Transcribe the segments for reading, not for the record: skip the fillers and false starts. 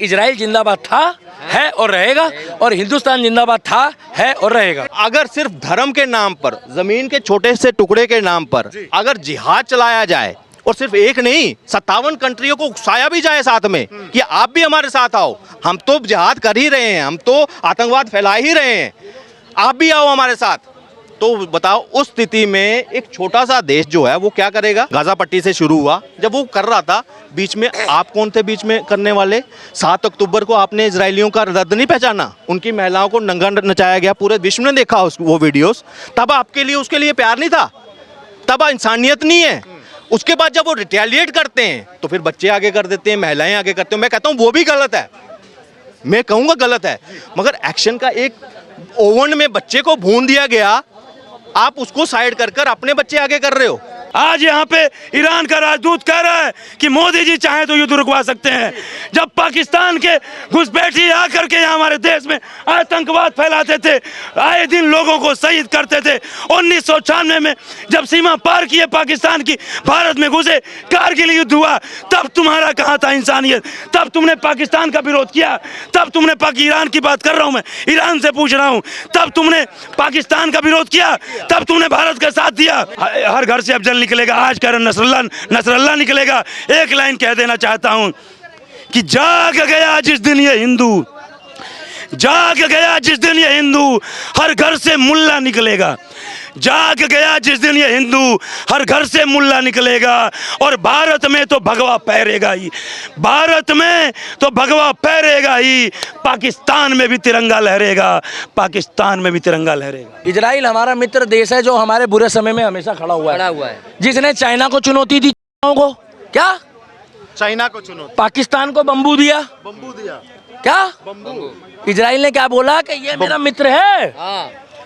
Israel जिंदाबाद था, है और रहेगा, और हिंदुस्तान जिंदाबाद था, है और रहेगा। अगर सिर्फ धर्म के नाम पर, जमीन के छोटे से टुकड़े के नाम पर अगर जिहाद चलाया जाए, और सिर्फ एक नहीं 57 कंट्रियों को उकसाया भी जाए साथ में कि आप भी हमारे साथ आओ, हम तो जिहाद कर ही रहे हैं, हम तो आतंकवाद फैला ही रहे हैं, आप भी आओ हमारे साथ, तो बताओ उस स्थिति में एक छोटा सा देश जो है वो क्या करेगा। गाजा पट्टी से शुरू हुआ, जब वो कर रहा था बीच में आप कौन थे बीच में करने वाले। 7 अक्टूबर को आपने इजरायलियों का दर्द नहीं पहचाना, उनकी महिलाओं को नंगा नचाया गया, पूरे विश्व ने देखा वो वीडियोस, तब आपके लिए उसके लिए प्यार नहीं था, तब इंसानियत नहीं है। उसके बाद जब वो रिटेलिएट करते हैं तो फिर बच्चे आगे कर देते हैं, महिलाएं आगे करते हैं। मैं कहता हूँ वो भी गलत है, मैं कहूँगा गलत है, मगर एक्शन का एक ओवन में बच्चे को भून दिया गया, आप उसको साइड कर कर अपने बच्चे आगे कर रहे हो। आज यहाँ पे ईरान का राजदूत कह रहा है कि मोदी जी चाहे तो युद्ध रुकवा सकते हैं। जब पाकिस्तान के घुसपैठी आकर के यहाँ हमारे देश में आतंकवाद फैलाते थे, आए दिन लोगों को शहीद करते थे, 1996 में जब सीमा पार किए पाकिस्तान की, भारत में घुसे, कारगिल युद्ध हुआ, तब तुम्हारा कहाँ था इंसानियत? तब तुमने पाकिस्तान का विरोध किया, तब तुमने ईरान की बात कर रहा हूँ मैं, ईरान से पूछ रहा हूँ, तब तुमने पाकिस्तान का विरोध किया, तब तुमने भारत का साथ दिया। हर घर से अफजल निकलेगा, आज कह रहे नसरल्ला निकलेगा। एक लाइन कह देना चाहता हूं कि जाग गया जिस दिन ये हिंदू, जाग गया जिस दिन ये हिंदू, हर घर से मुल्ला निकलेगा। जाग गया जिस दिन ये हिंदू, हर घर से मुल्ला निकलेगा। और भारत में तो भगवा फहरेगा ही, भारत में तो भगवा फहरेगा ही, पाकिस्तान में भी तिरंगा लहरेगा, पाकिस्तान में भी तिरंगा लहरेगा। इजराइल हमारा मित्र देश है जो हमारे बुरे समय में हमेशा खड़ा हुआ है। जिसने चाइना को चुनौती दी, को क्या चाइना को चुनौती, पाकिस्तान को बम्बू दिया, क्या इजराइल ने क्या बोला कि ये मेरा मित्र है,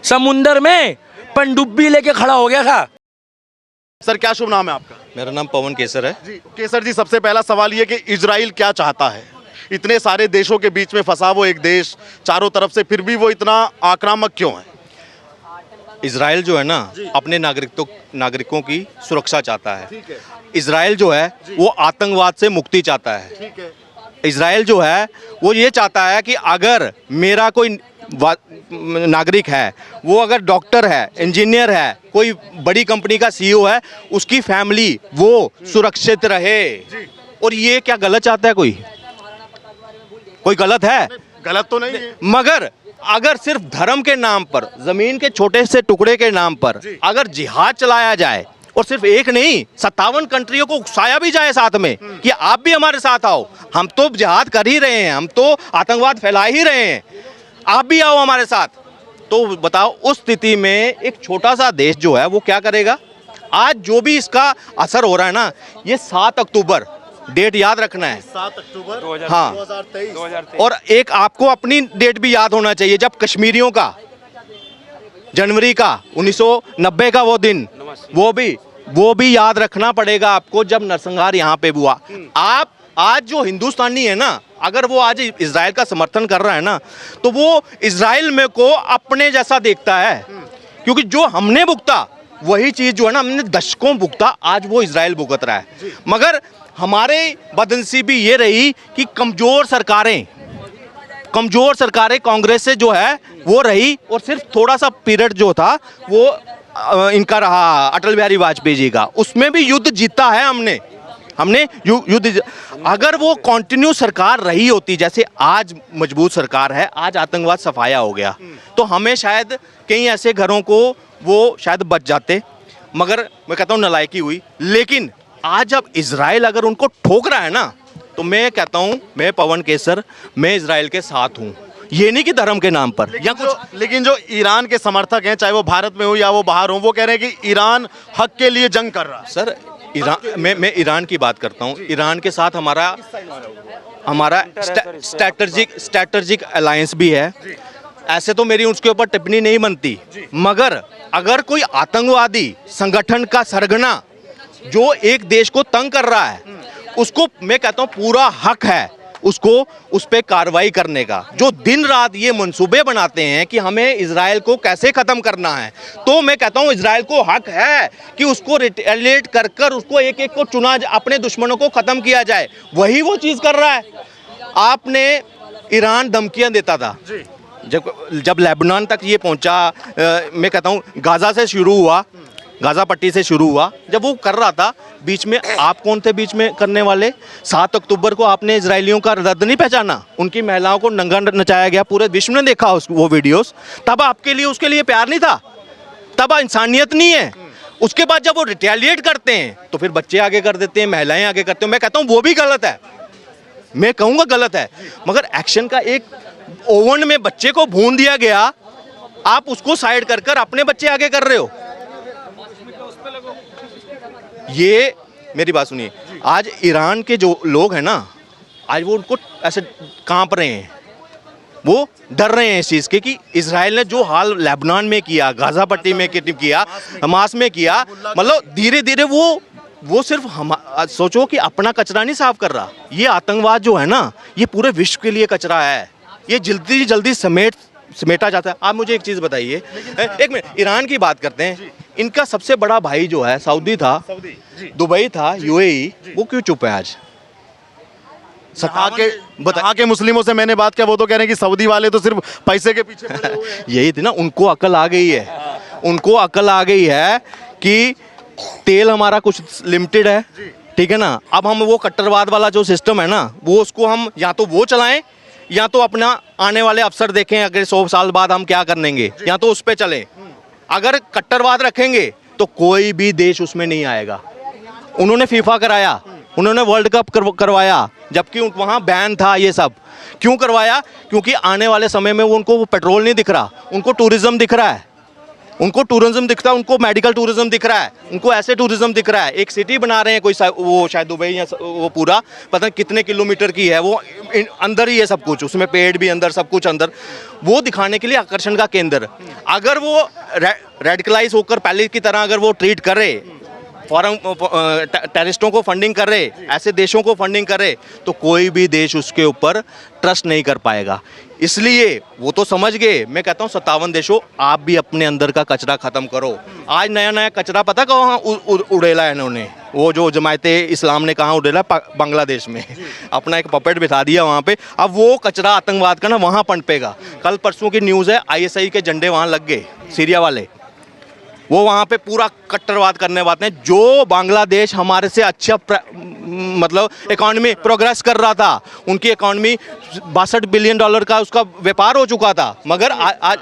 समुंदर में पनडुब्बी लेके खड़ा हो गया था। सर क्या शुभ नाम है आपका? मेरा नाम पवन केसर है जी केसर जी, सबसे पहला सवाल ये कि इजराइल क्या चाहता है? इतने सारे देशों के बीच में फंसा वो एक देश चारों तरफ से, फिर भी वो इतना आक्रामक क्यों है? इजराइल जो है ना अपने नागरिकों की सुरक्षा चाहता है। ठीक है। इजराइल जो है वो आतंकवाद से मुक्ति चाहता है। ठीक है। इजराइल जो है वो ये चाहता है कि अगर मेरा कोई नागरिक है, वो अगर डॉक्टर है, इंजीनियर है, कोई बड़ी कंपनी का सीईओ है, उसकी फैमिली वो सुरक्षित रहे। और ये क्या गलत चाहता है? कोई गलत है? गलत तो नहीं है, मगर अगर सिर्फ धर्म के नाम पर, जमीन के छोटे से टुकड़े के नाम पर अगर जिहाद चलाया जाए, और सिर्फ एक नहीं 57 कंट्रियों को उकसाया भी जाए साथ में कि आप भी हमारे साथ आओ, हम तो जिहाद कर ही रहे हैं, हम तो आतंकवाद फैला ही रहे हैं, आप भी आओ हमारे साथ, तो बताओ उस स्थिति में एक छोटा सा देश जो है वो क्या करेगा। आज जो भी इसका असर हो रहा है ना, ये 7 अक्टूबर डेट याद रखना है, 7 अक्टूबर हाँ 2023। और एक आपको अपनी डेट भी याद होना चाहिए, जब कश्मीरियों का जनवरी का 1990 का वो दिन, वो भी याद रखना पड़ेगा आपको, जब नरसंहार यहाँ पे हुआ। आप आज जो हिंदुस्तानी है ना, अगर वो आज इजराइल का समर्थन कर रहा है ना, तो वो इजराइल में को अपने जैसा देखता है, क्योंकि जो हमने भुगता वही चीज जो है ना, हमने दशकों भुगता, आज वो इजराइल भुगत रहा है। मगर हमारे बदनसीबी ये रही कि कमजोर सरकारें कांग्रेस से जो है वो रही, और सिर्फ थोड़ा सा पीरियड जो था वो इनका रहा, अटल बिहारी वाजपेयी जी का, उसमें भी युद्ध जीता है हमने युद्ध। अगर वो कंटिन्यू सरकार रही होती, जैसे आज मजबूत सरकार है, आज आतंकवाद सफाया हो गया, तो हमें शायद कई ऐसे घरों को वो शायद बच जाते, मगर मैं कहता हूँ नालायकी हुई। लेकिन आज जब इजराइल अगर उनको ठोक रहा है ना, तो मैं कहता हूँ, मैं पवन केसर, मैं इजराइल के साथ हूँ, ये नहीं कि धर्म के नाम पर या कुछ। लेकिन जो ईरान के समर्थक हैं, चाहे वो भारत में हो या वो बाहर हो, वो कह रहे हैं कि ईरान हक के लिए जंग कर रहा है। सर ईरान, मैं ईरान की बात करता हूँ, ईरान के साथ हमारा स्ट्रैटेजिक अलायंस भी है, ऐसे तो मेरी उसके ऊपर टिप्पणी नहीं बनती, मगर अगर कोई आतंकवादी संगठन का सरगना जो एक देश को तंग कर रहा है, उसको मैं कहता हूँ पूरा हक है उसको उस पर कार्रवाई करने का। जो दिन रात ये मंसूबे बनाते हैं कि हमें इजराइल को कैसे ख़त्म करना है, तो मैं कहता हूँ इजराइल को हक है कि उसको रिटेलिएट कर कर उसको एक एक को चुना, अपने दुश्मनों को ख़त्म किया जाए। वही वो चीज़ कर रहा है। आपने ईरान धमकियां देता था जब लेबनान तक ये पहुंचा, मैं कहता हूँ गाजा से शुरू हुआ, गाजा पट्टी से शुरू हुआ, जब वो कर रहा था बीच में आप कौन थे बीच में करने वाले? 7 अक्टूबर को आपने इजरायलियों का दर्द नहीं पहचाना? उनकी महिलाओं को नंगा नचाया गया, पूरे विश्व ने देखा वो वीडियोस। तब आपके लिए उसके लिए प्यार नहीं था, तब इंसानियत नहीं है। उसके बाद जब वो रिटेलिएट करते हैं तो फिर बच्चे आगे कर देते हैं, महिलाएं आगे करते हैं। मैं कहता हूँ वो भी गलत है, मैं कहूँगा गलत है, मगर एक्शन का एक ओवन में बच्चे को भून दिया गया, आप उसको साइड कर कर अपने बच्चे आगे कर रहे हो। ये मेरी बात सुनिए, आज ईरान के जो लोग हैं ना, आज वो उनको ऐसे कांप रहे हैं, वो डर रहे हैं इस चीज़ के कि इजराइल ने जो हाल लेबनान में किया, गाजा पट्टी में किया, हमास में किया, मतलब धीरे धीरे वो सिर्फ हम सोचो कि अपना कचरा नहीं साफ कर रहा, ये आतंकवाद जो है ना, ये पूरे विश्व के लिए कचरा है, ये जल्दी जल्दी समेटा जाता है। आप मुझे एक चीज़ बताइए, एक मिनट, ईरान की बात करते हैं, इनका सबसे बड़ा भाई जो है सऊदी था, दुबई था, यूएई, वो क्यों चुप है आज? यहाँ के मुस्लिमों से मैंने बात किया, वो तो कह रहे हैं कि सऊदी वाले तो सिर्फ पैसे के पीछे पड़े हुए हैं। यही थी ना, उनको अकल आ गई है, उनको अकल आ गई है कि तेल हमारा कुछ लिमिटेड है, ठीक है ना। अब हम वो कट्टरवाद वाला जो सिस्टम है ना, वो उसको हम या तो वो चलाएं या तो अपना आने वाले अवसर देखें, अगर 100 साल बाद हम क्या करेंगे, या तो उस पर चलें। अगर कट्टरवाद रखेंगे तो कोई भी देश उसमें नहीं आएगा। उन्होंने फीफा कराया, उन्होंने वर्ल्ड कप करवाया, जबकि वहाँ बैन था ये सब। क्यों करवाया? क्योंकि आने वाले समय में उनको वो पेट्रोल नहीं दिख रहा, उनको टूरिज्म दिख रहा है, उनको टूरिज्म दिखता है, उनको मेडिकल टूरिज्म दिख रहा है, उनको ऐसे टूरिज्म दिख रहा है। एक सिटी बना रहे हैं कोई वो शायद दुबई या वो पूरा पता नहीं कितने किलोमीटर की है, वो अंदर ही है सब कुछ, उसमें पेड़ भी अंदर, सब कुछ अंदर, वो दिखाने के लिए आकर्षण का केंद्र। अगर वो रेडिकलाइज होकर पहले की तरह अगर वो ट्रीट करे, फॉरेन टेररिस्टों को फंडिंग कर रहे, ऐसे देशों को फंडिंग कर रहे, तो कोई भी देश उसके ऊपर ट्रस्ट नहीं कर पाएगा। इसलिए वो तो समझ गए। मैं कहता हूँ 57 देशों, आप भी अपने अंदर का कचरा खत्म करो। आज नया नया कचरा पता कहाँ उड़ेला है इन्होंने, वो जो जमायते इस्लाम ने कहाँ उड़ेला, बांग्लादेश में अपना एक पपेट बिठा दिया वहाँ पे। अब वो कचरा आतंकवाद का ना वहाँ पनपेगा। कल परसों की न्यूज़ है, ISI के झंडे वहाँ लग गए, सीरिया वाले, वो वहाँ पे पूरा कट्टरवाद करने वाले हैं। जो बांग्लादेश हमारे से अच्छा मतलब इकॉनमी प्रोग्रेस कर रहा था, उनकी इकॉनमी $62 बिलियन का उसका व्यापार हो चुका था, मगर आज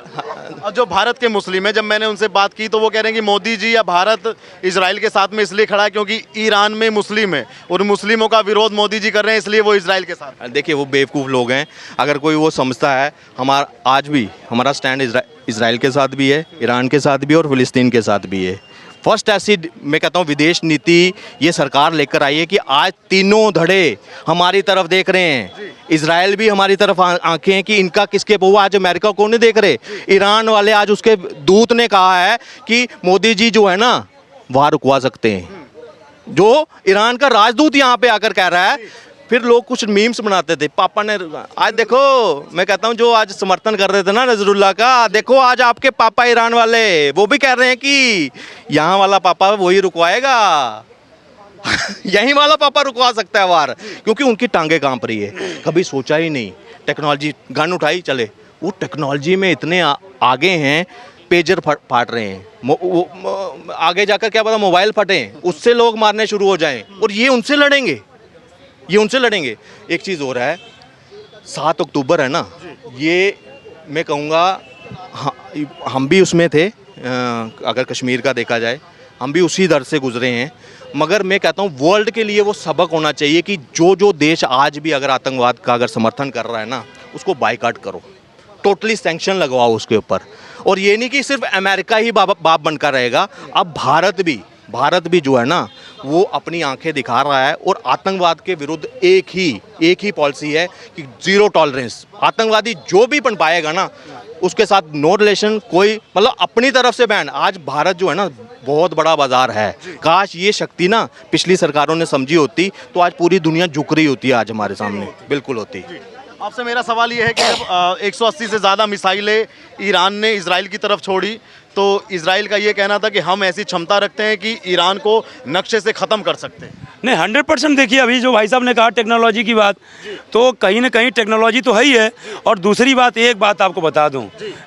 जो भारत के मुस्लिम हैं, जब मैंने उनसे बात की तो वो कह रहे हैं कि मोदी जी या भारत इजराइल के साथ में इसलिए खड़ा है क्योंकि ईरान में मुस्लिम है और मुस्लिमों का विरोध मोदी जी कर रहे हैं, इसलिए वो इजराइल के साथ। देखिए वो बेवकूफ़ लोग हैं। अगर कोई वो समझता है, हमारा आज भी हमारा स्टैंड इजराइल के साथ भी है, ईरान के साथ भी और फिलिस्तीन के साथ भी है। फर्स्ट ऐसी मैं कहता हूँ विदेश नीति ये सरकार लेकर आई है कि आज तीनों धड़े हमारी तरफ देख रहे हैं। इजराइल भी हमारी तरफ आंखें हैं कि इनका किसके वो आज अमेरिका को नहीं देख रहे। ईरान वाले आज उसके दूत ने कहा है कि मोदी जी जो है ना वहाँ रुकवा सकते हैं। जो ईरान का राजदूत यहाँ पे आकर कह रहा है। फिर लोग कुछ मीम्स बनाते थे, पापा ने आज देखो, मैं कहता हूँ जो आज समर्थन कर रहे थे ना नजरुल्लाह का, देखो आज आपके पापा ईरान वाले वो भी कह रहे हैं कि यहाँ वाला पापा वही रुकवाएगा यहीं वाला पापा रुकवा सकता है वार, क्योंकि उनकी टांगे कांप रही है। कभी सोचा ही नहीं, टेक्नोलॉजी गन उठाई चले, वो टेक्नोलॉजी में इतने आगे हैं, पेजर फाट रहे हैं, आगे जाकर क्या पता मोबाइल फटे, उससे लोग मारने शुरू हो जाएं, और ये उनसे लड़ेंगे, ये उनसे लड़ेंगे। एक चीज़ हो रहा है, 7 अक्टूबर है ना, ये मैं कहूँगा हम भी उसमें थे। अगर कश्मीर का देखा जाए, हम भी उसी दर से गुजरे हैं, मगर मैं कहता हूँ वर्ल्ड के लिए वो सबक होना चाहिए कि जो देश आज भी अगर आतंकवाद का अगर समर्थन कर रहा है ना, उसको बायकॉट करो, टोटली सैंक्शन लगवाओ उसके ऊपर। और ये नहीं कि सिर्फ अमेरिका ही बाप बनकर रहेगा, अब भारत भी जो है ना वो अपनी आंखें दिखा रहा है, और आतंकवाद के विरुद्ध एक ही पॉलिसी है कि जीरो टॉलरेंस। आतंकवादी जो भी बन पाएगा ना उसके साथ नो रिलेशन, कोई मतलब अपनी तरफ से बैन। आज भारत जो है ना बहुत बड़ा बाजार है, काश ये शक्ति ना पिछली सरकारों ने समझी होती तो आज पूरी दुनिया झुक रही होती है आज हमारे सामने, बिल्कुल होती। आपसे मेरा सवाल ये है कि जब 180 से ज़्यादा मिसाइलें ईरान ने इजराइल की तरफ छोड़ी, तो इजराइल का ये कहना था कि हम ऐसी क्षमता रखते हैं कि ईरान को नक्शे से ख़त्म कर सकते हैं। नहीं 100% देखिए, अभी जो भाई साहब ने कहा टेक्नोलॉजी की बात, तो कहीं ना कहीं टेक्नोलॉजी तो है ही है। और दूसरी बात, एक बात आपको बता दूं,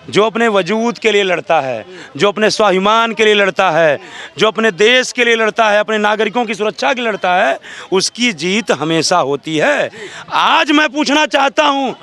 जो अपने वजूद के लिए लड़ता है, जो अपने स्वाभिमान के लिए लड़ता है, जो अपने देश के लिए लड़ता है, अपने नागरिकों की सुरक्षा के लिए लड़ता है, उसकी जीत हमेशा होती है। आज मैं पूछना चाहता हूं,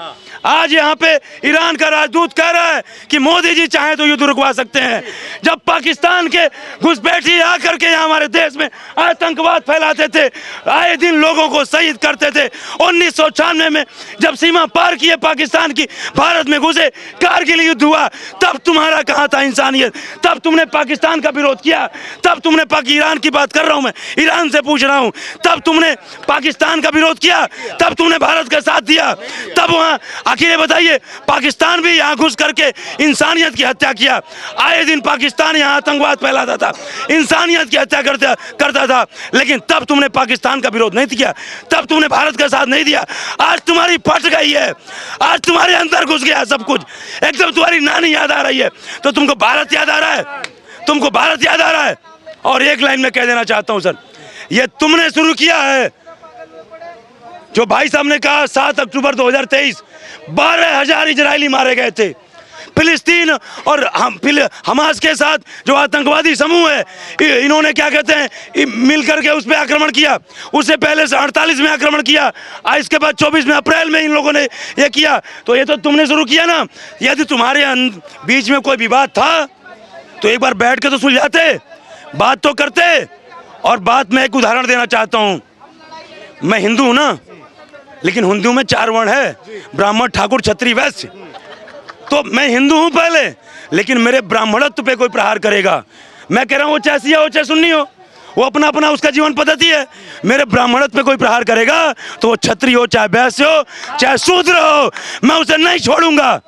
आज यहाँ पे ईरान का राजदूत कह रहा है कि मोदी जी चाहे तो युद्ध रुकवा सकते हैं। जब पाकिस्तान के घुसपैठी आकर के यहाँ हमारे देश में आतंकवाद फैलाते थे, आए दिन लोगों को शहीद करते थे, 1996 में जब सीमा पार किए पाकिस्तान की, भारत में घुसे, कारगिल युद्ध हुआ, तब तुम्हारा कहाँ था इंसानियत? तब तुमने पाकिस्तान का विरोध किया, तब तुमने ईरान की बात कर रहा हूँ मैं, ईरान से पूछ रहा हूँ, तब तुमने पाकिस्तान का विरोध किया, तब तुमने भारत का साथ दिया, तब वहाँ आखिर बताइए, पाकिस्तान भी यहाँ घुस करके इंसानियत की हत्या किया। आए दिन पाकिस्तान यहाँ आतंकवाद फैलाता था, इंसानियत की हत्या करता था, लेकिन तब तुमने पाकिस्तान का विरोध नहीं किया, तब तुमने भारत का साथ नहीं दिया। आज तुम्हारी फट गई है, आज तुम्हारे अंदर घुस गया सब कुछ, एकदम तुम्हारी नानी याद आ रही है, तो तुमको भारत याद आ रहा है, तुमको भारत याद आ रहा है। और एक लाइन में कह देना चाहता हूं सर, ये तुमने शुरू किया है। जो भाई साहब ने कहा 7 अक्टूबर 2023 12,000 इजरायली मारे गए थे। फिलिस्तीन और हमास के साथ जो आतंकवादी समूह है, इन्होंने क्या कहते हैं, मिलकर के उस पर आक्रमण किया। उससे पहले से 48 में आक्रमण किया, इसके बाद 24 में अप्रैल में इन लोगों ने ये किया। तो ये तो तुमने शुरू किया ना। यदि तुम्हारे बीच में कोई विवाद था तो एक बार बैठ के तो सुलझाते, बात तो करते। और बात में एक उदाहरण देना चाहता हूँ, मैं हिंदू हूँ ना, लेकिन हिंदू में 4 वर्ण है, ब्राह्मण, ठाकुर, क्षत्रिय, वैश्य। तो मैं हिंदू हूं पहले, लेकिन मेरे ब्राह्मणत्व पे कोई प्रहार करेगा, मैं कह रहा हूं वो चाहे सिया हो चाहे सुन्नी हो, वो अपना अपना उसका जीवन पद्धति है। मेरे ब्राह्मणत्व पे कोई प्रहार करेगा तो वो क्षत्रिय हो चाहे वैश्य हो चाहे शूद्र हो, मैं उसे नहीं छोड़ूंगा।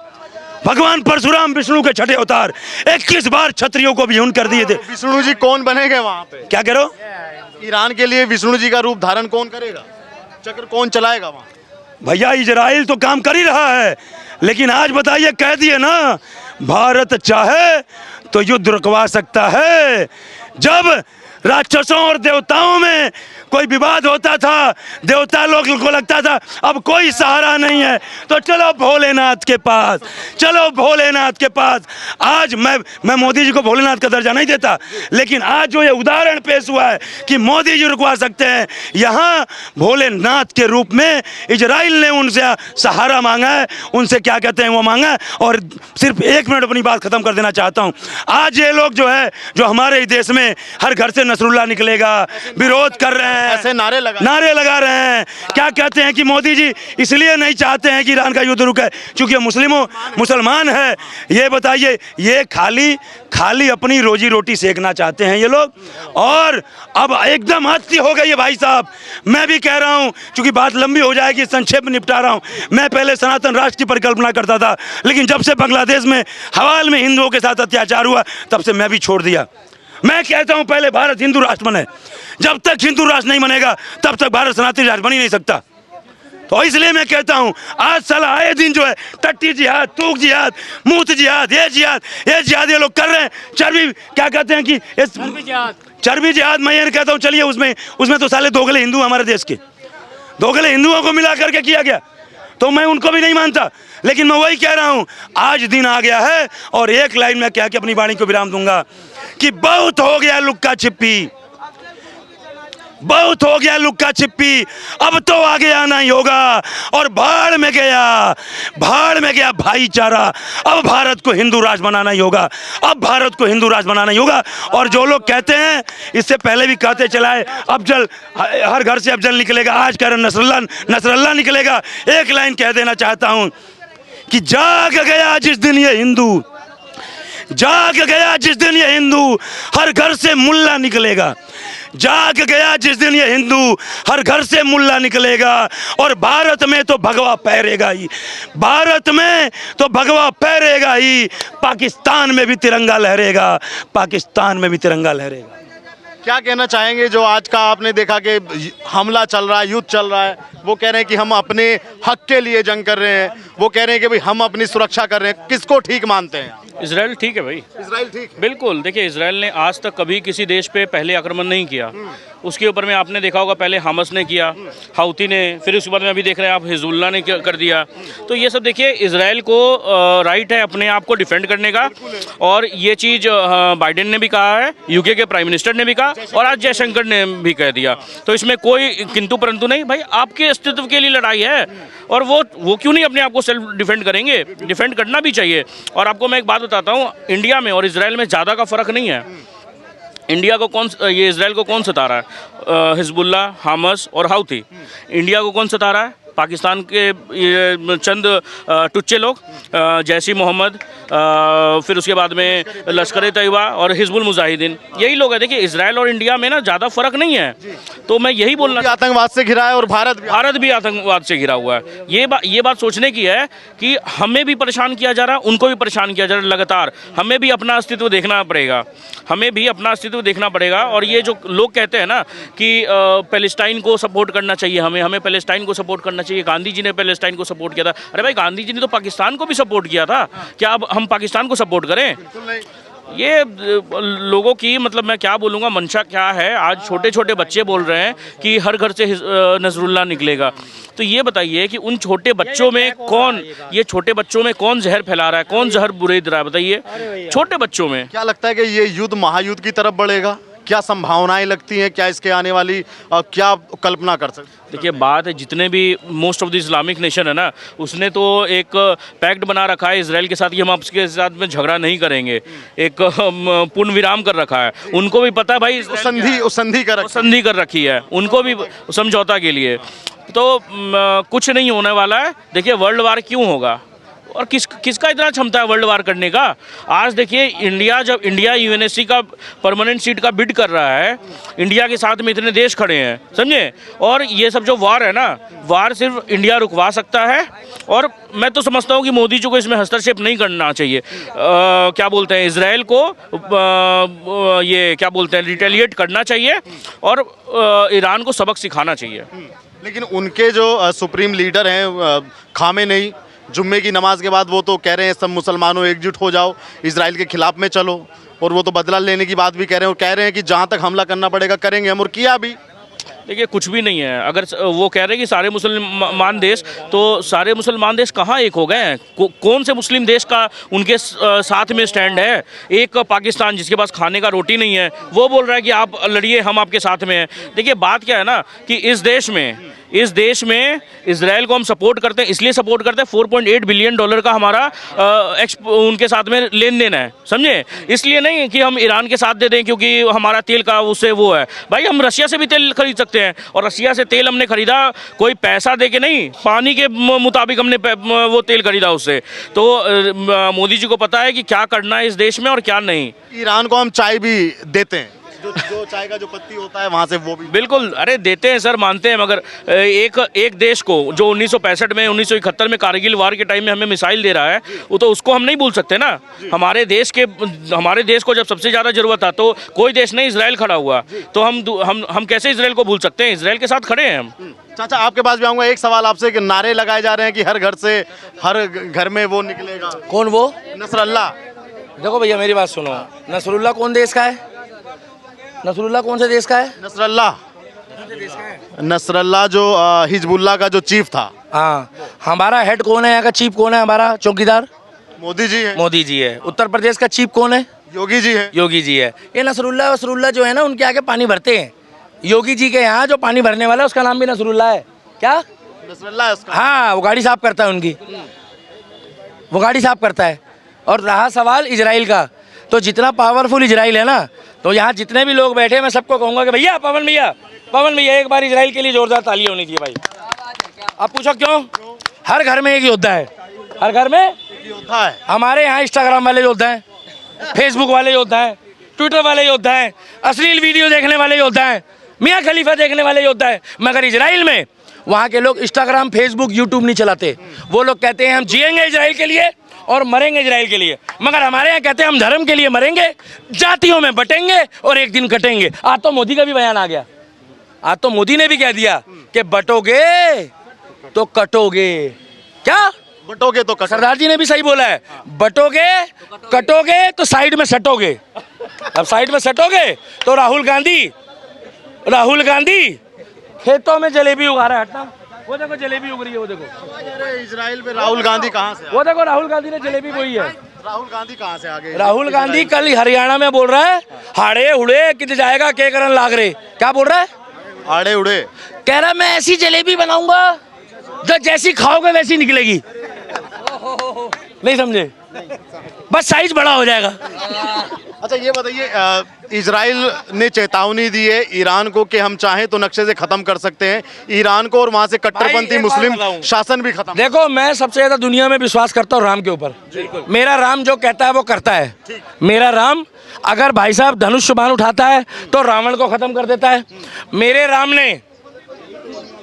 भगवान परशुराम विष्णु के 6ठे अवतार 21 बार क्षत्रियों को विहून कर दिए थे। विष्णु जी कौन बनेंगे वहाँ पे? क्या कह रहे हो? ईरान के लिए विष्णु जी का रूप धारण कौन करेगा? चक्र कौन चलाएगा वहाँ? भैया इजराइल तो काम कर ही रहा है, लेकिन आज बताइए, कह दिए ना, भारत चाहे तो युद्ध रुकवा सकता है। जब राक्षसों और देवताओं में कोई विवाद होता था, देवता लोग को लगता था अब कोई सहारा नहीं है, तो चलो भोलेनाथ के पास, चलो भोलेनाथ के पास। आज मैं मोदी जी को भोलेनाथ का दर्जा नहीं देता, लेकिन आज जो ये उदाहरण पेश हुआ है कि मोदी जी रुकवा सकते हैं, यहाँ भोलेनाथ के रूप में इजराइल ने उनसे सहारा मांगा है, उनसे क्या कहते हैं वो मांगा है। और सिर्फ 1 मिनट अपनी बात खत्म कर देना चाहता हूँ। आज ये लोग जो है, जो हमारे ही देश में हर घर से नसरुल्लाह निकलेगा, विरोध कर रहे हैं, ऐसे नारे लगा रहे हैं। क्या कहते हैं कि मोदी जी इसलिए नहीं चाहते हैं कि ईरान का युद्ध रुके क्योंकि मुसलमान है। ये बताइए, ये खाली अपनी रोजी रोटी सेकना चाहते हैं ये लोग। और अब एकदम हद हो गई है भाई साहब। मैं भी कह रहा हूं, क्योंकि बात लंबी हो जाएगी, संक्षेप में निपटा रहा हूं। मैं पहले सनातन राष्ट्र की परिकल्पना करता था, लेकिन जब से बांग्लादेश में हवाल में हिंदुओं के साथ अत्याचार हुआ, तब से मैं भी छोड़ दिया। मैं कहता हूं पहले भारत हिंदू राष्ट्र बने। जब तक हिंदू राष्ट्र नहीं बनेगा तब तक भारत सनातनी राष्ट्र बन ही नहीं सकता। तो इसलिए मैं कहता हूं, आज साला आए दिन जो है टट्टी जिहाद, तूक जिहाद, मूत जिहाद, ये जिहाद ये लोग कर रहे हैं। चर्बी क्या कहते हैं कि चर्बी जिहाद, मैं ये कहता हूं चलिए उसमें तो साले दोगले हिंदू, हमारे देश के दोगले हिंदुओं को मिला करके किया गया, तो मैं उनको भी नहीं मानता। लेकिन मैं वही कह रहा हूं, आज दिन आ गया है। और एक लाइन में कह के अपनी वाणी को विराम दूंगा कि बहुत हो गया लुक्का छिपी, बहुत हो गया लुक्का छिपी, अब तो आगे आना ही होगा। और भाड़ में गया भाईचारा। अब भारत को हिंदू राष्ट्र बनाना ही होगा, अब भारत को हिंदू राष्ट्र बनाना ही होगा। और जो लोग कहते हैं, इससे पहले भी कहते चलाए, अफजल, हर घर से अफजल निकलेगा, आज कह रहे नसरल्ला निकलेगा। एक लाइन कह देना चाहता हूं कि जाग गया जिस दिन ये हिंदू, जाग गया जिस दिन ये हिंदू, हर घर से मुल्ला निकलेगा। जाग गया जिस दिन ये हिंदू, हर घर से मुल्ला निकलेगा। और भारत में तो भगवा फहरेगा ही, भारत में तो भगवा फहरेगा ही। पाकिस्तान में भी तिरंगा लहरेगा, पाकिस्तान में भी तिरंगा लहरेगा। क्या कहना चाहेंगे जो आज का आपने देखा कि हमला चल रहा है, युद्ध चल रहा है, वो कह रहे हैं कि हम अपने हक के लिए जंग कर रहे हैं, वो कह रहे हैं कि भाई हम अपनी सुरक्षा कर रहे हैं, किसको ठीक मानते हैं? इसराइल ठीक है भाई, इसराइल ठीक है। बिल्कुल। देखिए, इसराइल ने आज तक कभी किसी देश पे पहले आक्रमण नहीं किया। उसके ऊपर में आपने देखा होगा, पहले हमस ने किया, हाउती ने, फिर उसके बाद में अभी देख रहे हैं आप हिजबुल्लाह ने कर दिया। तो ये सब देखिए, इसराइल को राइट है अपने आप को डिफेंड करने का, और ये चीज़ बाइडेन ने भी कहा है, यूके के प्राइम मिनिस्टर ने भी कहा, और आज जयशंकर ने भी कह दिया। तो इसमें कोई किंतु परंतु नहीं भाई, आपके अस्तित्व के लिए लड़ाई है, और वो क्यों नहीं अपने आप को सेल्फ डिफेंड करेंगे? डिफेंड करना भी चाहिए। और आपको मैं एक बात बताता हूँ, इंडिया में और इसराइल में ज़्यादा का फ़र्क नहीं है। इंडिया को ये इसराइल को कौन सता रहा है? हिजबुल्लाह, हमस और हाउती। इंडिया को कौन सता रहा है? पाकिस्तान के ये चंद टुच्चे लोग, जैसी मोहम्मद, फिर उसके बाद में लश्कर तैयबा और हिजबुल मुजाहिदीन, यही लोग हैं। देखिए, इसराइल और इंडिया में ना ज़्यादा फर्क नहीं है। तो मैं यही बोलना, आतंकवाद से घिरा है और भारत भी आतंकवाद से घिरा हुआ है। ये बात सोचने की है कि हमें भी परेशान किया जा रहा है, उनको भी परेशान किया जा रहा है लगातार। हमें भी अपना अस्तित्व देखना पड़ेगा, और ये जो लोग कहते हैं ना कि पैलेस्टाइन को सपोर्ट करना चाहिए, हमें पैलेस्टाइन को सपोर्ट करना चाहिए, गांधी जी ने पैलेस्टाइन को सपोर्ट किया था। अरे भाई, गांधी जी ने तो पाकिस्तान को भी सपोर्ट किया था, क्या अब हम पाकिस्तान को सपोर्ट करें? ये लोगों की, मतलब मैं क्या बोलूँगा, मंशा क्या है। आज छोटे छोटे बच्चे बोल रहे हैं कि हर घर से नसरुल्लाह निकलेगा। तो ये बताइए कि उन छोटे बच्चों में कौन जहर फैला रहा है, कौन जहर बुरेद रहा है? बताइए, छोटे बच्चों में। क्या लगता है कि ये युद्ध महायुद्ध की तरफ बढ़ेगा? क्या संभावनाएं लगती हैं? क्या इसके आने वाली क्या कल्पना कर सकते? देखिए, बात है, जितने भी most of the Islamic nation है ना, उसने तो एक पैक्ट बना रखा है इसराइल के साथ कि हम आपके साथ में झगड़ा नहीं करेंगे, एक पूर्ण विराम कर रखा है। उनको भी पता है भाई, संधि कर रखी है उनको भी, समझौता के लिए। तो कुछ नहीं होने वाला है। देखिए, वर्ल्ड वार क्यों होगा, और किसका इतना क्षमता है वर्ल्ड वार करने का? आज देखिए, जब इंडिया यूएनएससी का परमानेंट सीट का बिड कर रहा है, इंडिया के साथ में इतने देश खड़े हैं, समझे? और ये सब जो वार है ना, वार सिर्फ इंडिया रुकवा सकता है। और मैं तो समझता हूँ कि मोदी जी को इसमें हस्तक्षेप नहीं करना चाहिए। क्या बोलते हैं, इसराइल को ये क्या बोलते हैं, रिटेलिएट करना चाहिए, और ईरान को सबक सिखाना चाहिए। लेकिन उनके जो सुप्रीम लीडर हैं खामेनेई, जुम्मे की नमाज के बाद वो तो कह रहे हैं सब मुसलमानों एकजुट हो जाओ, इजराइल के खिलाफ में चलो, और वो तो बदला लेने की बात भी कह रहे हैं, और कह रहे हैं कि जहाँ तक हमला करना पड़ेगा करेंगे हम, और किया भी। देखिए, कुछ भी नहीं है। अगर वो कह रहे हैं कि सारे मुसलमान देश, तो सारे मुसलमान देश कहाँ एक हो गए हैं? कौन से मुस्लिम देश का उनके साथ में स्टैंड है? एक पाकिस्तान, जिसके पास खाने का रोटी नहीं है, वो बोल रहा है कि आप लड़िए, हम आपके साथ में हैं। देखिए, बात क्या है ना कि इस देश में इसराइल को हम सपोर्ट करते हैं, इसलिए सपोर्ट करते हैं, $4.8 बिलियन का हमारा उनके साथ में लेन देन है, समझे? इसलिए नहीं कि हम ईरान के साथ दे दें क्योंकि हमारा तेल का उससे वो है। भाई, हम रशिया से भी तेल खरीद सकते हैं, और रशिया से तेल हमने खरीदा कोई पैसा दे के नहीं, पानी के मुताबिक हमने वो तेल खरीदा उससे। तो मोदी जी को पता है कि क्या करना है इस देश में और क्या नहीं। ईरान को हम चाय भी देते हैं, जो चाय का जो पत्ती होता है वहाँ से वो भी। बिल्कुल, अरे देते हैं सर, मानते हैं, मगर एक देश को जो 1965 में 1971 में कारगिल वार के टाइम में हमें मिसाइल दे रहा है, वो तो उसको हम नहीं भूल सकते ना। हमारे देश को जब सबसे ज़्यादा ज़रूरत था तो कोई देश नहीं, इसराइल खड़ा हुआ, तो हम कैसे इसराइल को भूल सकते हैं? इसराइल के साथ खड़े हैं हम। चाचा, आपके पास भी आऊँगा। एक सवाल आपसे कि नारे लगाए जा रहे हैं कि हर घर में वो निकलेगा, कौन वो? नसरुल्लाह। देखो भैया, मेरी बात सुनो, नसरुल्लाह कौन देश का है? नसरुल्लाह कौन से देश का है? नसरुल्लाह जो हिजबुल्लाह का जो चीफ था। हाँ, हमारा हेड कौन है? यहाँ का चीफ कौन है? हमारा चौकीदार मोदी जी है। उत्तर प्रदेश का चीफ कौन है? योगी जी है। ये नसरुल्लाह जो है ना, उनके आगे पानी भरते हैं। योगी जी के यहाँ जो पानी भरने वाला है, उसका नाम भी नसरुल्लाह है। क्या नसरुल्लाह है उसका? हाँ, वो गाड़ी साफ करता है उनकी, वो गाड़ी साफ करता है। और रहा सवाल इजराइल का, तो जितना पावरफुल इजराइल है ना, तो यहाँ जितने भी लोग बैठे, मैं सबको कहूँगा कि भैया पवन भैया एक बार इजराइल के लिए जोरदार ताली होनी चाहिए भाई। आप पूछो क्यों? हर घर में एक योद्धा है, हर घर में योद्धा है। हमारे यहाँ इंस्टाग्राम वाले योद्धा हैं, फेसबुक वाले योद्धा हैं, ट्विटर वाले योद्धा हैं, अश्लील वीडियो देखने वाले योद्धा हैं, मियाँ खलीफा देखने वाले योद्धा हैं। मगर इजराइल में वहाँ के लोग इंस्टाग्राम, फेसबुक, यूट्यूब नहीं चलाते। वो लोग कहते हैं हम जिएंगे इजराइल के लिए और मरेंगे इजराइल के लिए। मगर हमारे यहाँ कहते हैं हम धर्म के लिए मरेंगे, जातियों में बटेंगे और एक दिन कटेंगे। आज तो मोदी का भी बयान आ गया, आज तो मोदी ने भी कह दिया कि बटोगे तो कटोगे। क्या बटोगे तो कटो। सरदार जी ने भी सही बोला है, बटोगे कटोगे तो साइड में सटोगे। अब साइड में सटोगे तो राहुल गांधी खेतों में जलेबी उगा रहा है। हटना, वो देखो जलेबी उग रही है, वो देखो। अरे इजराइल में राहुल गांधी कहाँ से? वो देखो राहुल गांधी ने जलेबी बोई है। राहुल गांधी कहाँ से आ गए? राहुल गांधी कल हरियाणा में बोल रहा है, हाड़े उड़े कित जाएगा के करन लाग रहे। क्या बोल रहा है? आड़े उड़े कह रहा मैं ऐसी जलेबी बनाऊंगा जो जैसी खाओगे वैसी निकलेगी। नहीं समझे? बस साइज बड़ा हो जाएगा। अच्छा ये बताइए, इजराइल ने चेतावनी दी है ईरान को कि हम चाहें तो नक्शे से खत्म कर सकते हैं ईरान को, और वहां से भाई, कट्टरपंथी एक बात मुस्लिम बताऊं। शासन भी खत्म। देखो, मैं सबसे ज्यादा दुनिया में विश्वास करता हूँ राम के ऊपर। मेरा राम जो कहता है वो करता है। मेरा राम अगर भाई साहब धनुष बाण उठाता है तो रावण को खत्म कर देता है। मेरे राम ने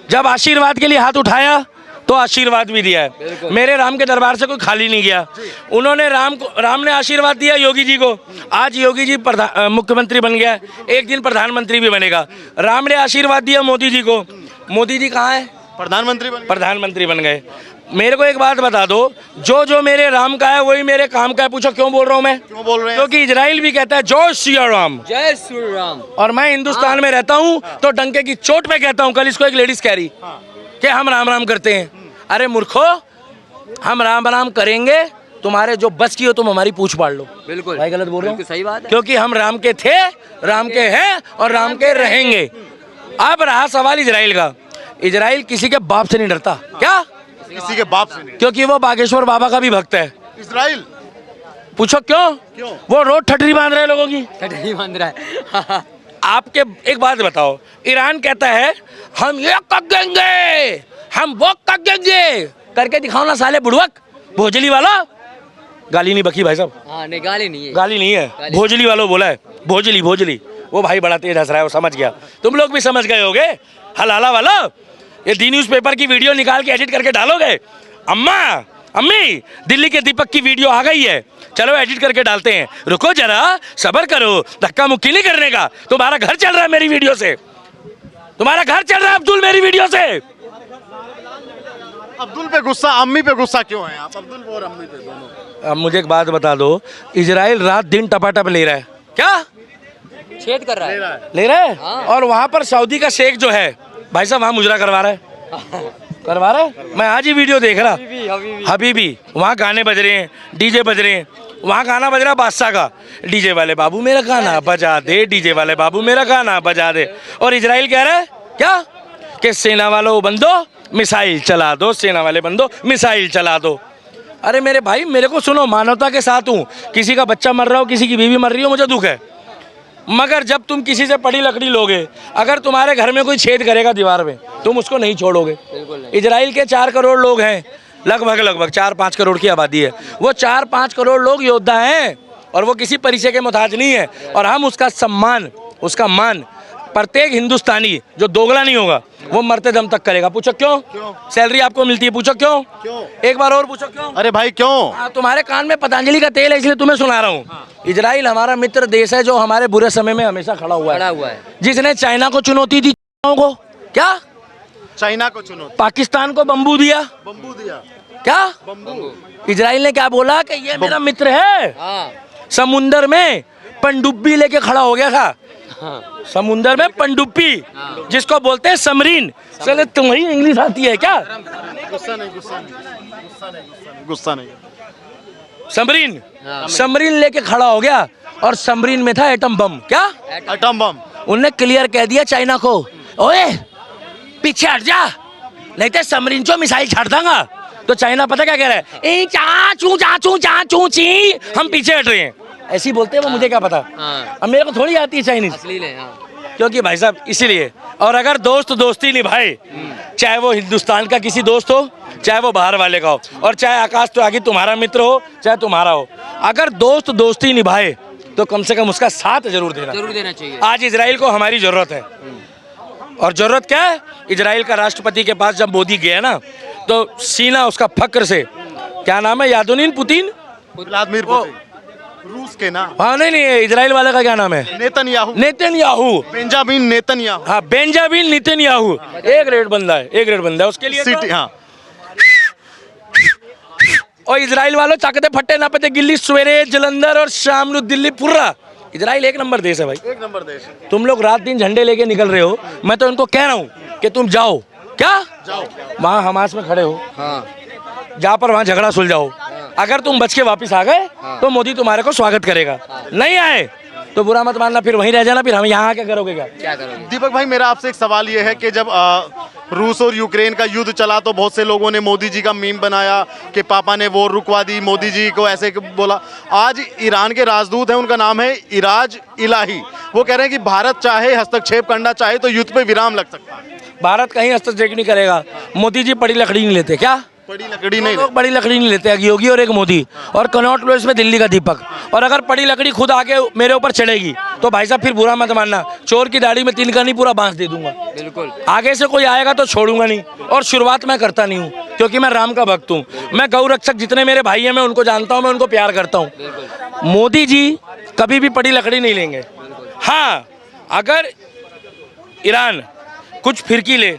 जब आशीर्वाद के लिए हाथ उठाया तो आशीर्वाद भी दिया है। मेरे राम के दरबार से कोई खाली नहीं गया। उन्होंने राम ने आशीर्वाद दिया योगी जी को। आज योगी जी मुख्यमंत्री बन गया है, एक दिन प्रधानमंत्री भी बनेगा। राम ने आशीर्वाद दिया मोदी जी को। मोदी जी कहाँ है? प्रधानमंत्री बन गए। मेरे को एक बात बता दो, जो मेरे राम का है वही मेरे काम का है। पूछो क्यों बोल रहा हूँ मैं? क्यों बोल रहे हैं? क्योंकि इजराइल भी कहता है जय श्री राम, जय श्री राम। और मैं हिंदुस्तान में रहता हूँ तो डंके की चोट पे कहता हूँ। कल इसको एक लेडीज कह रही कि हम राम राम करते हैं। अरे मूर्खो, हम राम राम करेंगे, तुम्हारे जो बस की हो तुम हमारी पूछ पाड़ लो। बिल्कुल भाई गलत बोल रहा हूँ? बिल्कुल सही बात है। क्योंकि हम राम के थे, राम के हैं और राम के रहेंगे। अब रहा सवाल इजराइल का। इजराइल किसी के बाप से नहीं डरता। क्या? किसी के बाप से नहीं। क्योंकि वो बागेश्वर बाबा का भी भक्त है। इजराइल पूछो क्यों? वो रोड ठटरी बांध रहे हैं लोगों की। नहीं बंद रहा है। आपके एक बात बताओ, ईरान कहता है हम ये कर देंगे, हम वो कर देंगे, करके दिखाओ ना साले बुड़वक। भोजली वाला, गाली नहीं बकी भाई साहब, हाँ नहीं गाली नहीं है। गाली नहीं है, भोजली वालों बोला है। भोजली वो भाई बड़ा तेज हंस रहा है, वो समझ गया। तुम लोग भी समझ गए होगे। हलाला वाला ये डी न्यूज पेपर की वीडियो निकाल के एडिट करके डालोगे। अम्मी दिल्ली के दीपक की वीडियो आ गई है, चलो एडिट करके डालते हैं। रुको जरा, सब्र करो, धक्का मुक्की नहीं करने का। तुम्हारा घर चल रहा है मेरी वीडियो से, तुम्हारा घर चल रहा है अब्दुल मेरी वीडियो से। अब्दुल पे गुस्सा, अम्मी पे गुस्सा क्यों है आप? अब्दुल और अम्मी पे दोनों। अब मुझे एक बात बता दो, इजराइल रात दिन टपाटप ले रहा है। क्या छेद कर रहा है? ले रहा है? हाँ। और वहां पर सऊदी का शेख जो है भाई साहब वहां मुजरा करवा रहा है। मैं आज ही वीडियो देख रहा। हबीबी वहाँ गाने बज रहे हैं, डीजे बज रहे हैं। वहाँ गाना बज रहा बादशाह का, डीजे वाले बाबू मेरा गाना बजा दे, डीजे वाले बाबू मेरा गाना बजा दे। और इजराइल कह रहा है क्या कि सेना वालों बंदो मिसाइल चला दो, सेना वाले बंदो मिसाइल चला दो। अरे मेरे भाई मेरे को सुनो, मानवता के साथ हूँ। किसी का बच्चा मर रहा हो, किसी की बीवी मर रही हो, मुझे दुख है। मगर जब तुम किसी से पड़ी लकड़ी लोगे, अगर तुम्हारे घर में कोई छेद करेगा दीवार में, तुम उसको नहीं छोड़ोगे। इजराइल के 4 करोड़ लोग हैं, लगभग 4-5 करोड़ की आबादी है। वो 4-5 करोड़ लोग योद्धा हैं और वो किसी परिचय के मोहताज नहीं है। और हम उसका सम्मान, उसका मान प्रत्येक हिंदुस्तानी जो दोगला नहीं होगा वो मरते दम तक करेगा। पूछो क्यों? सैलरी आपको मिलती है, पूछो क्यों? एक बार और पूछो क्यों? अरे भाई क्यों? तुम्हारे कान में पतंजलि का तेल है इसलिए तुम्हें सुना रहा हूँ। इजराइल हमारा मित्र देश है जो हमारे बुरे समय में हमेशा खड़ा हुआ है। जिसने चाइना को चुनौती दी, को क्या चाइना को चुनौती, पाकिस्तान को बम्बू दिया। क्या इजराइल ने क्या बोला कि ये मेरा मित्र है। समुंदर में पनडुब्बी लेके खड़ा हो गया था। समुंदर में पनडुब्बी जिसको बोलते हैं समरीन। चले तुम्हारी इंग्लिश आती है क्या? गुस्सा नहीं। समरीन लेके खड़ा हो गया और समरीन में था एटम बम। क्या एटम बम? उनने क्लियर कह दिया चाइना को, ओए पीछे हट जा नहीं तो समरीन को मिसाइल छाड़ दूंगा। तो चाइना पता क्या कह रहा है, चाचू ची, हम पीछे हट रहे हैं। ऐसी बोलते हैं वो, मुझे क्या पता। अब मेरे को थोड़ी आती है चाइनीज, क्योंकि भाई साहब इसीलिए। और अगर दोस्त दोस्ती निभाए, चाहे वो हिंदुस्तान का किसी दोस्त हो, चाहे वो बाहर वाले का हो, और चाहे आकाश तो आगे तुम्हारा मित्र हो चाहे तुम्हारा हो, अगर दोस्त दोस्ती निभाए तो कम से कम उसका साथ जरूर देना चाहिए। आज इजराइल को हमारी जरूरत है। और जरूरत क्या है? इजराइल का राष्ट्रपति के पास जब मोदी गया ना तो सीना उसका फक्र से, क्या नाम है, यादुनीन पुतिन, व्लादिमीर पुतिन, रूस के ना। हाँ नहीं इजराइल वाले का क्या नाम है? नेतन्याहू। Benjamin Netanyahu. हाँ बेंजामिन नेतन्याहू। एक रेड बंदा है उसके लिए सिटी। हाँ और इजराइल वालों चाकते फट्टे ना पते गिल्ली सवेरे जलंधर और शाम नु दिल्ली पूरा इजराइल एक नंबर देश है भाई, एक नंबर देश है। तुम लोग रात दिन झंडे लेके निकल रहे हो, मैं तो इनको कह रहा हूँ कि तुम जाओ, क्या जाओ वहाँ हमास में खड़े हो, हाँ जहाँ पर वहाँ झगड़ा सुलझाओ। अगर तुम बच के वापस आ गए तो मोदी तुम्हारे को स्वागत करेगा, नहीं आए तो बुरा मत मानना, फिर वहीं रह जाना, फिर हम यहाँ क्या करोगे क्या करोगे? दीपक भाई मेरा आपसे एक सवाल ये है कि जब रूस और यूक्रेन का युद्ध चला तो बहुत से लोगों ने मोदी जी का मीम बनाया कि पापा ने वॉर रुकवा दी, मोदी जी को ऐसे बोला। आज ईरान के राजदूत हैं, उनका नाम है इराज इलाही, वो कह रहे हैं कि भारत चाहे हस्तक्षेप करना चाहे तो युद्ध पे विराम लग सकता है। भारत कहीं हस्तक्षेप नहीं करेगा, मोदी जी बड़ी लकड़ी नहीं लेते, क्या बड़ी लकड़ी नहीं लोग बड़ी लकड़ी नहीं लेते, एक योगी और एक मोदी, और कनॉट प्लेस में दिल्ली का दीपक। और अगर बड़ी लकड़ी खुद आके मेरे ऊपर चढ़ेगी तो भाई साहब फिर बुरा मत मानना, चोर की दाढ़ी में तिल का नहीं पूरा बांस दे दूंगा। बिल्कुल आगे से कोई आएगा तो छोड़ूंगा नहीं, और शुरुआत मैं करता नहीं हूँ क्योंकि मैं राम का भक्त हूँ। मैं गौ रक्षक जितने मेरे भाई हैं मैं उनको जानता हूँ, मैं उनको प्यार करता हूँ। मोदी जी कभी भी बड़ी लकड़ी नहीं लेंगे। हाँ, अगर ईरान कुछ फिरकी ले,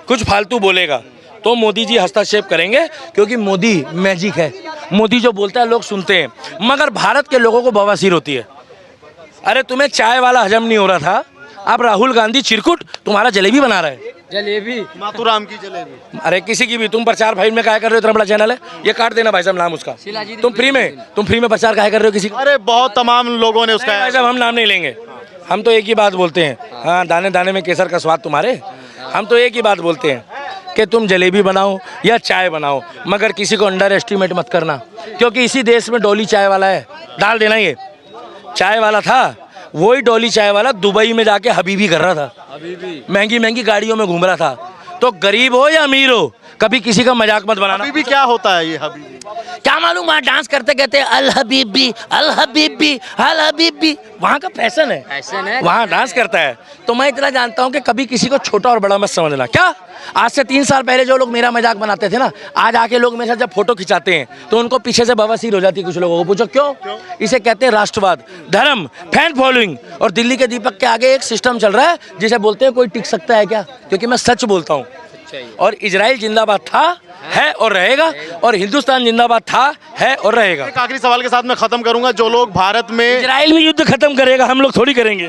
कुछ फालतू बोलेगा तो मोदी जी हस्तक्षेप करेंगे, क्योंकि मोदी मैजिक है, मोदी जो बोलता है लोग सुनते हैं। मगर भारत के लोगों को बवासीर होती है। अरे तुम्हें चाय वाला हजम नहीं हो रहा था, अब राहुल गांधी चिरकुट तुम्हारा जलेबी बना रहा है, जलेबी माथुराम की जलेबी। अरे किसी की भी, तुम प्रचार भाई में काय कर रहे हो, इतना बड़ा चैनल है, ये काट देना भाई साहब नाम उसका। तुम फ्री में प्रचार काय कर रहे हो किसी का? अरे बहुत तमाम लोगों ने उसका, भाई साहब हम नाम नहीं लेंगे, हम तो एक ही बात बोलते हैं, हाँ दाने दाने में केसर का स्वाद तुम्हारे, हम तो एक ही बात बोलते हैं कि तुम जलेबी बनाओ या चाय बनाओ, मगर किसी को अंडर एस्टिमेट मत करना, क्योंकि इसी देश में डोली चाय वाला है, डाल देना। ये चाय वाला था, वही डोली चाय वाला दुबई में जाके हबीबी कर रहा था, महंगी महंगी गाड़ियों में घूम रहा था। तो गरीब हो या अमीर हो, कभी किसी का मजाक मत बनाना। हबीबी क्या होता है ये हबीबी? क्या मालूम, वहाँ डांस करते कहते अल हबीबी अल हबीबी अल हबीबी, वहाँ का फैशन है, वहाँ डांस करता है। तो मैं इतना जानता हूँ कि कभी किसी को छोटा और बड़ा मत समझना। क्या आज से 3 साल पहले जो लोग मेरा मजाक बनाते थे ना, आज आके लोग मेरे साथ जब फोटो खिंचाते हैं तो उनको पीछे से बवासीर हो जाती है। कुछ लोगों को पूछो क्यों? इसे कहते हैं राष्ट्रवाद, धर्म, फैन फॉलोइंग। और दिल्ली के दीपक के आगे एक सिस्टम चल रहा है जिसे बोलते हैं कोई टिक सकता है क्या, क्योंकि मैं सच बोलता हूँ। और इजराइल जिंदाबाद था, है और रहेगा, और हिंदुस्तान जिंदाबाद था, है और रहेगा। एक आखिरी सवाल के साथ मैं खत्म करूंगा। जो लोग भारत में, इजराइल भी युद्ध खत्म करेगा, हम लोग थोड़ी करेंगे।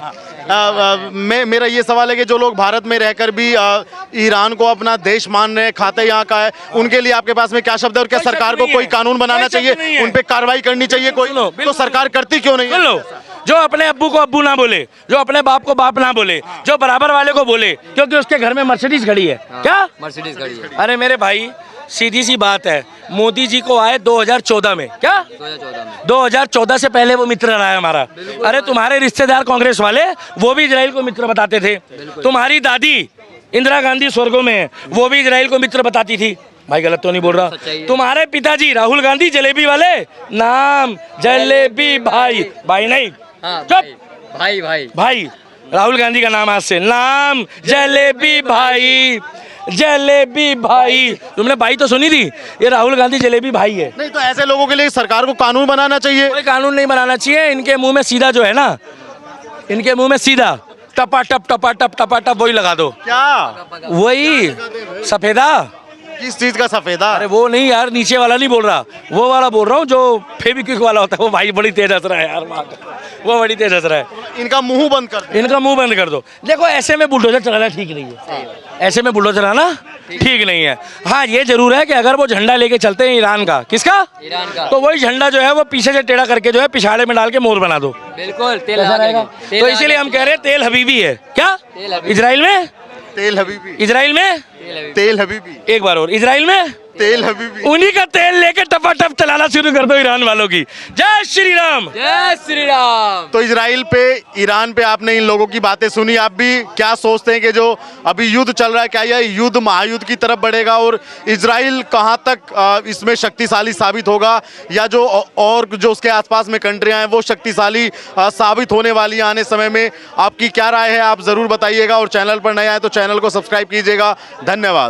मेरा ये सवाल है कि जो लोग भारत में रहकर भी ईरान को अपना देश मान रहे हैं, खाते यहाँ का है, उनके लिए आपके पास में क्या शब्द है? और क्या सरकार को कोई कानून बनाना चाहिए, उन पे कार्रवाई करनी चाहिए कोई? तो सरकार करती क्यों नहीं है? जो अपने अब्बू को अब्बू ना बोले, जो अपने बाप को बाप ना बोले, जो बराबर वाले को बोले, क्योंकि उसके घर में मर्सिडीज खड़ी है। क्या मर्सिडीज खड़ी है? अरे मेरे भाई सीधी सी बात है, मोदी जी को आए 2014 में, क्या 2014 से पहले वो मित्र रहा है हमारा। अरे तुम्हारे रिश्तेदार कांग्रेस वाले वो भी इजराइल को मित्र बताते थे। तुम्हारी दादी इंदिरा गांधी स्वर्गों में है, वो भी इजराइल को मित्र बताती थी। भाई गलत तो नहीं बोल रहा? तुम्हारे पिताजी राहुल गांधी जलेबी वाले, नाम जलेबी भाई, भाई नहीं, चुप, भाई भाई भाई राहुल गांधी का नाम आज से नाम जलेबी भाई, जलेबी भाई। तुमने भाई तो सुनी थी, ये राहुल गांधी जलेबी भाई है। नहीं तो ऐसे लोगों के लिए सरकार को कानून बनाना चाहिए। कोई कानून नहीं बनाना चाहिए, इनके मुंह में सीधा जो है ना, इनके मुंह में सीधा टपा टप वही लगा दो। क्या वही सफेदा, किस चीज का सफेदा? अरे वो नहीं यार, नीचे वाला नहीं बोल रहा, वो वाला बोल रहा हूँ जो फेविक्विक वाला होता है। वो भाई बड़ी तेज हंस रहा है यार, वो बड़ी तेज हंस रहा है। इनका मुंह बंद कर दो। इनका मुंह बंद कर दो। देखो ऐसे में बुलडोजर चलाना ठीक नहीं है, ऐसे में बुलडोजर चलाना ठीक नहीं है। हाँ ये जरूर है कि अगर वो झंडा लेके चलते हैं ईरान का, किसका? ईरान का। तो वही झंडा जो है वो पीछे से टेढ़ा करके जो है पिछाड़े में डाल के मोर बना दो। बिल्कुल तेल ऐसा रहेगा। तो इसीलिए हम कह रहे हैं तेल हबीबी है। क्या इजराइल में? तेल हबीबी। इजराइल में तेल हबीबी। एक बार और, इजराइल में तेल हबीबी। उन्हीं का तेल लेके टपाटप चलाना शुरू कर दो ईरान वालों की। जय श्री राम, जय श्री राम। तो इजराइल पे, ईरान पे आपने इन लोगों की बातें सुनी। आप भी क्या सोचते हैं कि जो अभी युद्ध चल रहा है, क्या यह युद्ध महायुद्ध की तरफ बढ़ेगा और इजराइल कहां तक इसमें शक्तिशाली साबित होगा, या जो और जो उसके आसपास में कंट्रियां हैं वो शक्तिशाली साबित होने वाली हैं आने समय में? आपकी क्या राय है आप ज़रूर बताइएगा, और चैनल पर नया है तो चैनल को सब्सक्राइब कीजिएगा। धन्यवाद।